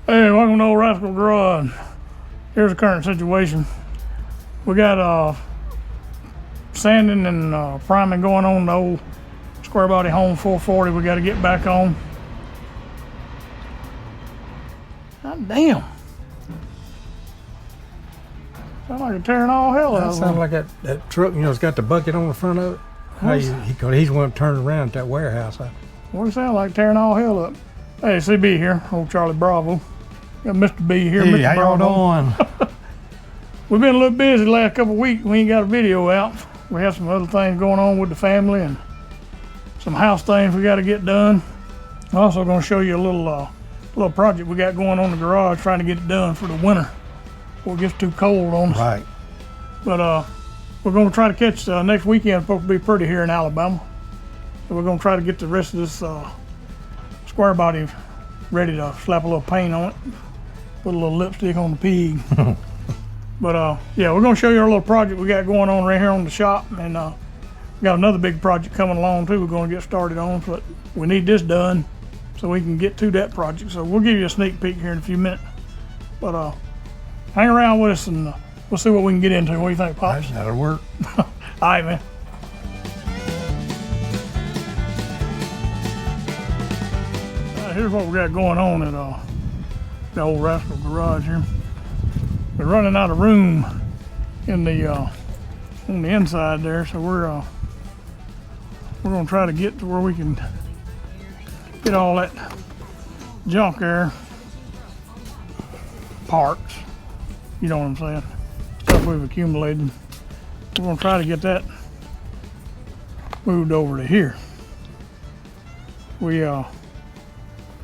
Hey, welcome to Old Rascal Garage. Here's the current situation. We got sanding and priming going on the old Square Body Holmes 440. We got to get back on. God damn. Sound like it's tearing all hell out That of sounds them. like that truck, it's got the bucket on the front of it. He's one turning around at that warehouse. What does it sound like tearing all hell up? Hey, CB here, old Charlie Bravo. Got Mr. B here, Hey, Mr. how y'all Bravo. doing? We've been a little busy the last couple of weeks. We ain't got a video out. We have some other things going on with the family and some house things we got to get done. I'm also going to show you a little project we got going on in the garage, trying to get it done for the winter before it gets too cold on us. Right. But we're going to try to catch next weekend. It's supposed to be pretty here in Alabama. So we're going to try to get the rest of this square body ready to slap a little paint on it, put a little lipstick on the pig. But yeah, we're going to show you our little project we got going on right here on the shop, and we got another big project coming along too. We're going to get started on, but we need this done so we can get to that project. So we'll give you a sneak peek here in a few minutes. But hang around with us and we'll see what we can get into. What do you think, Pops? That'll work. All right, man. Here's what we got going on at the old Rascal Garage here. We're running out of room in the on the inside there, so we're gonna try to get to where we can get all that junk there, parts. You know what I'm saying? Stuff we've accumulated. We're gonna try to get that moved over to here. We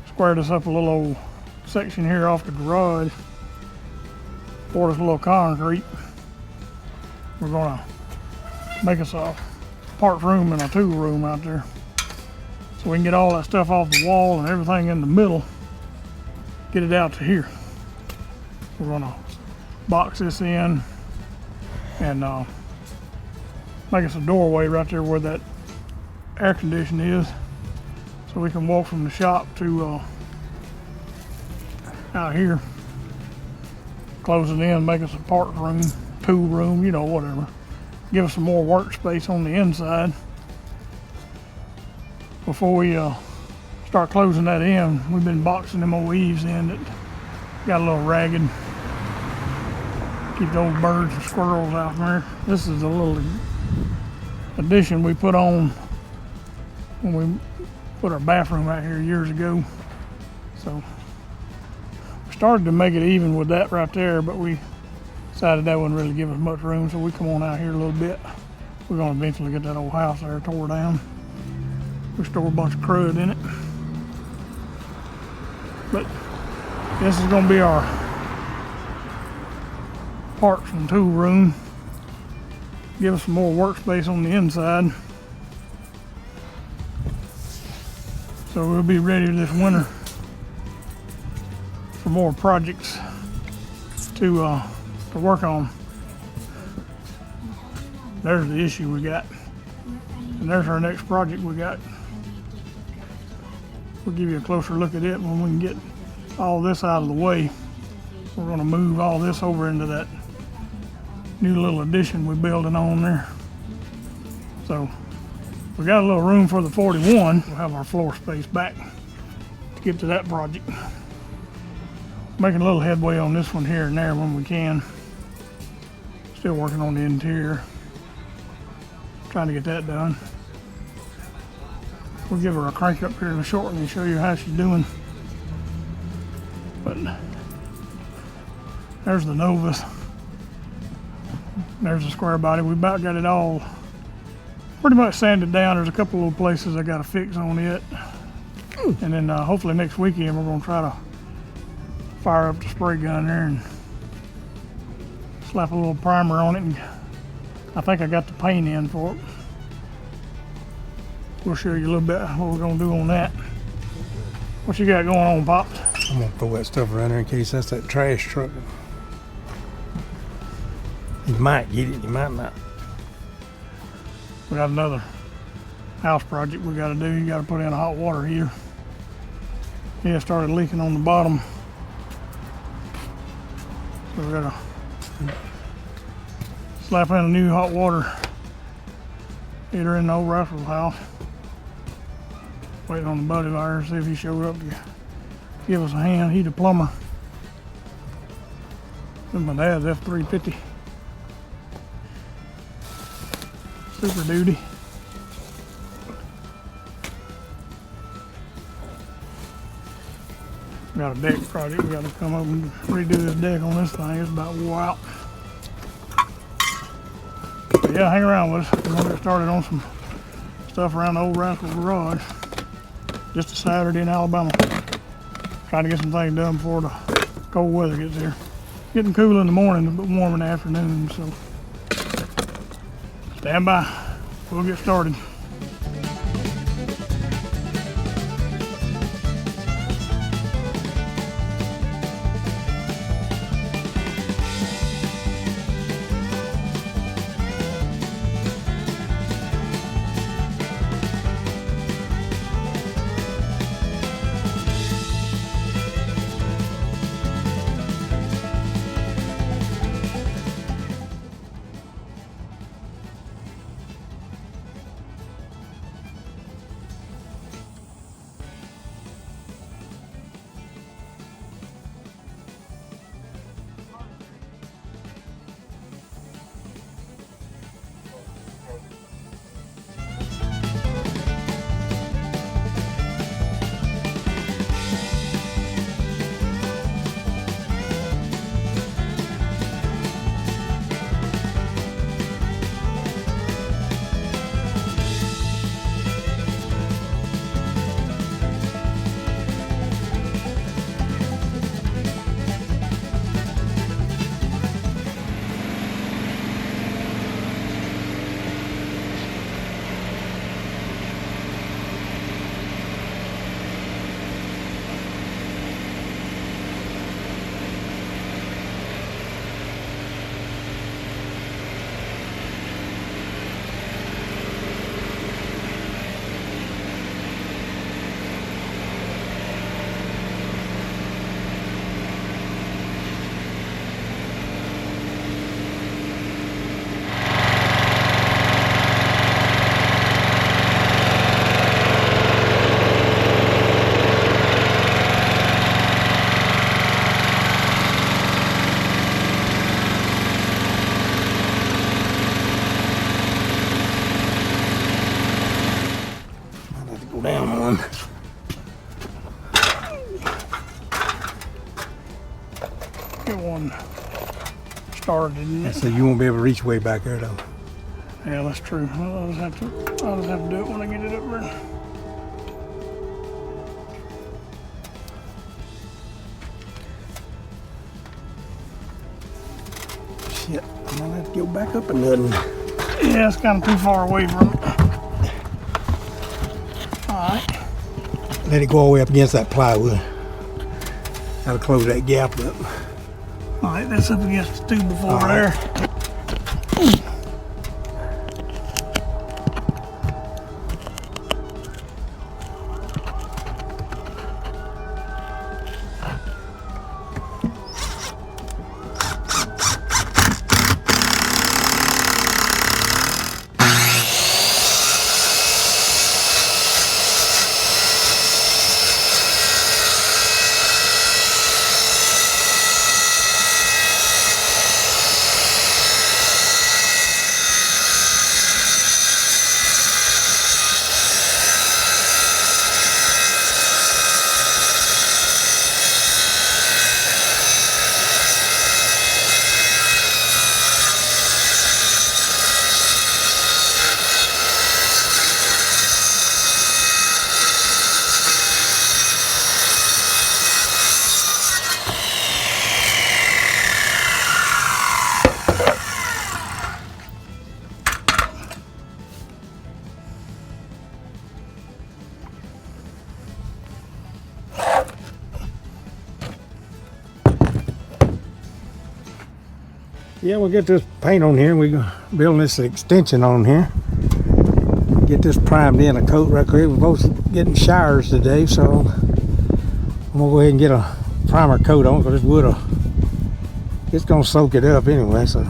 squared us up a little old section here off the garage, poured us a little concrete. We're gonna make us a parts room and a tool room out there so we can get all that stuff off the wall and everything in the middle, get it out to here. We're gonna box this in and make us a doorway right there where that air conditioning is, so we can walk from the shop to out here, close it in, make us a parts room, tool room, whatever. Give us some more workspace on the inside. Before we start closing that in, we've been boxing them old eaves in that got a little ragged. Keep those birds and squirrels out there. This is a little addition we put on when we put our bathroom out here years ago. So we started to make it even with that right there, but we decided that wouldn't really give us much room, so we come on out here a little bit. We're gonna eventually get that old house there tore down. We store a bunch of crud in it. But this is gonna be our parts and tool room. Give us some more workspace on the inside. So we'll be ready this winter for more projects to work on. There's the issue we got. And there's our next project we got. We'll give you a closer look at it when we can get all this out of the way. We're gonna move all this over into that new little addition we're building on there. So we got a little room for the 41. We'll have our floor space back to get to that project. Making a little headway on this one here and there when we can. Still working on the interior. Trying to get that done. We'll give her a crank up here shortly and show you how she's doing. But there's the Novus. There's the square body. We about got it all pretty much sanded down. There's a couple little places I got to fix on it. And then hopefully next weekend we're going to try to fire up the spray gun there and slap a little primer on it. And I think I got the paint in for it. We'll show you a little bit what we're going to do on that. What you got going on, Pops? I'm gonna throw that stuff around there in case that's that trash truck. You might get it, you might not. We got another house project we got to do. You got to put in a hot water heater. Yeah, it started leaking on the bottom So we gotta slap in a new hot water heater in the old Rascals house. Waiting on the buddy of ours, see if he showed up to give us a hand. He's a plumber. This is my dad's F-350. Super Duty. Got a deck project. We got to come up and redo this deck on this thing. It's about wore out. But yeah, hang around with us. We're gonna get started on some stuff around the old Rascals garage. Just a Saturday in Alabama. Trying to get some things done before the cold weather gets here. Getting cool in the morning, but warm in the afternoon. So stand by. We'll get started. Down one. Get one started. So you won't be able to reach way back there though. Yeah, that's true. I'll just have to do it when I get it up there. Shit, I'm gonna have to go back up another. Yeah, it's kind of too far away from it. Alright. Let it go all the way up against that plywood. Gotta close that gap up. Alright, that's up against the tube before right. there. Yeah, we'll get this paint on here. We're building this extension on here. Get this primed in a coat right quick. We're both getting showers today, so I'm gonna go ahead and get a primer coat on because this wood will it's gonna soak it up anyway, so.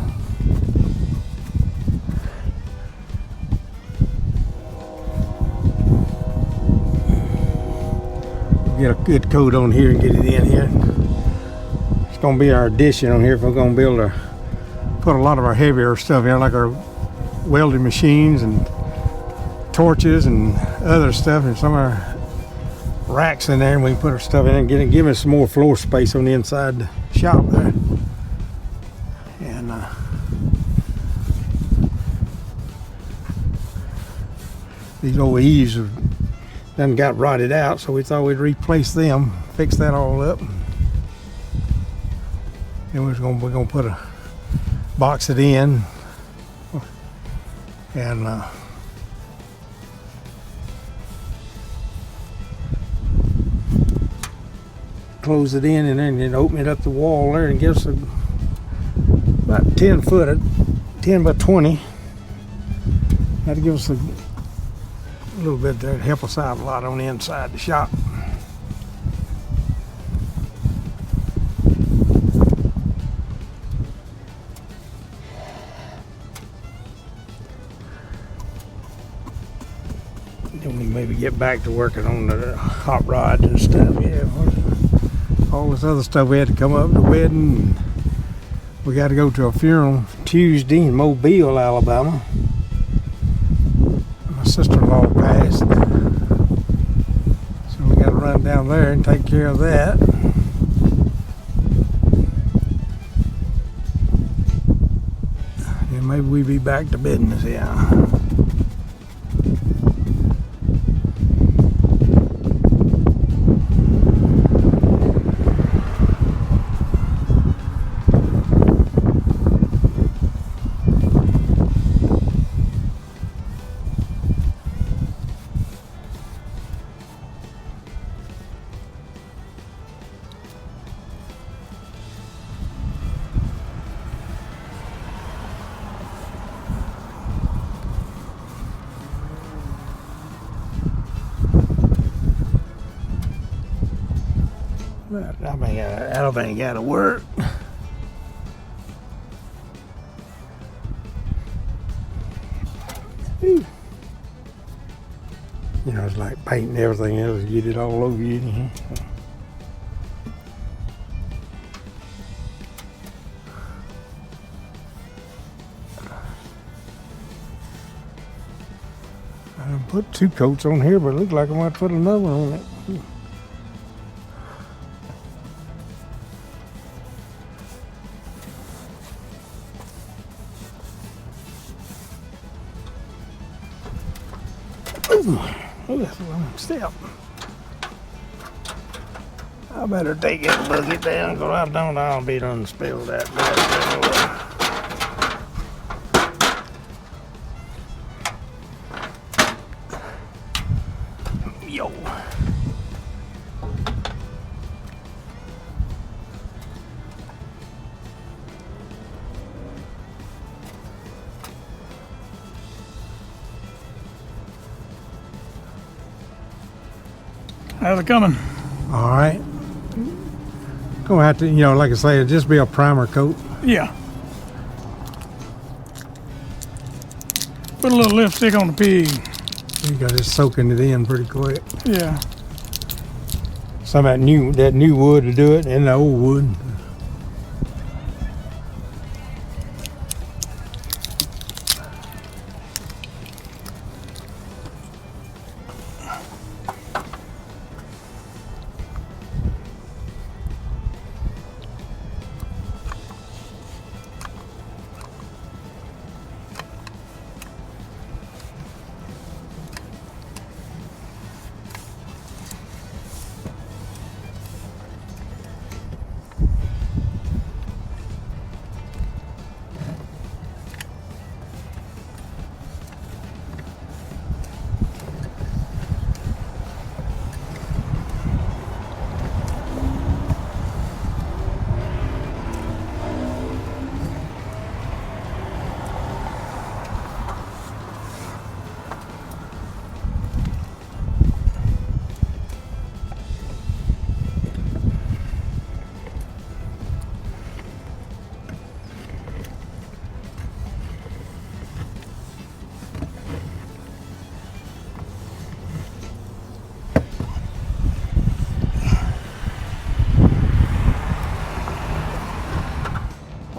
Get a good coat on here and get it in here. It's gonna be our addition on here if we're gonna be able to put a lot of our heavier stuff in, like our welding machines and torches and other stuff, and some of our racks in there, and we can put our stuff in and give us some more floor space on the inside the shop there. And these old eaves have done got rotted out, so we thought we'd replace them, fix that all up. And we're gonna put a box it in and close it in, and then open it up the wall there and give us about 10 foot, 10 by 20. That'll give us a little bit there to help us out a lot on the inside the shop. Then we maybe get back to working on the hot rods and stuff. Yeah, all this other stuff we had to come up, the wedding. We got to go to a funeral Tuesday in Mobile, Alabama. My sister-in-law passed, so we got to run down there and take care of that. And maybe we'll be back to business, yeah. I don't think I gotta work. You know, it's like painting everything else, get it all over you. I put 2 coats on here, but it looks like I might put another one on it. Oh, that's the wrong step. I better take that bucket down, because I'll be done spilled that bad. Yo. How's it coming? All right. Gonna have to, you know, like I say, it'll just be a primer coat. Yeah. Put a little lipstick on the pig. You got it soaking it in pretty quick. Yeah. Some of that new wood to do it, and the old wood.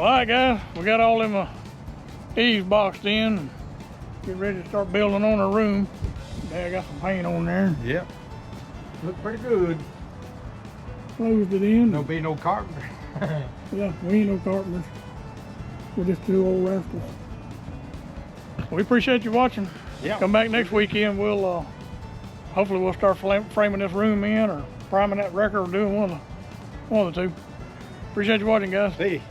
All right, guys, we got all them eaves boxed in. And get ready to start building on our room. Dad got some paint on there. Yep. Look pretty good. Closed it in. There'll be no carpenter. Yeah, we ain't no carpenters. We're just two old rascals. We appreciate you watching. Yeah. Come back next weekend. We'll hopefully we'll start framing this room in or priming that wrecker or doing one of the two. Appreciate you watching, guys. See you.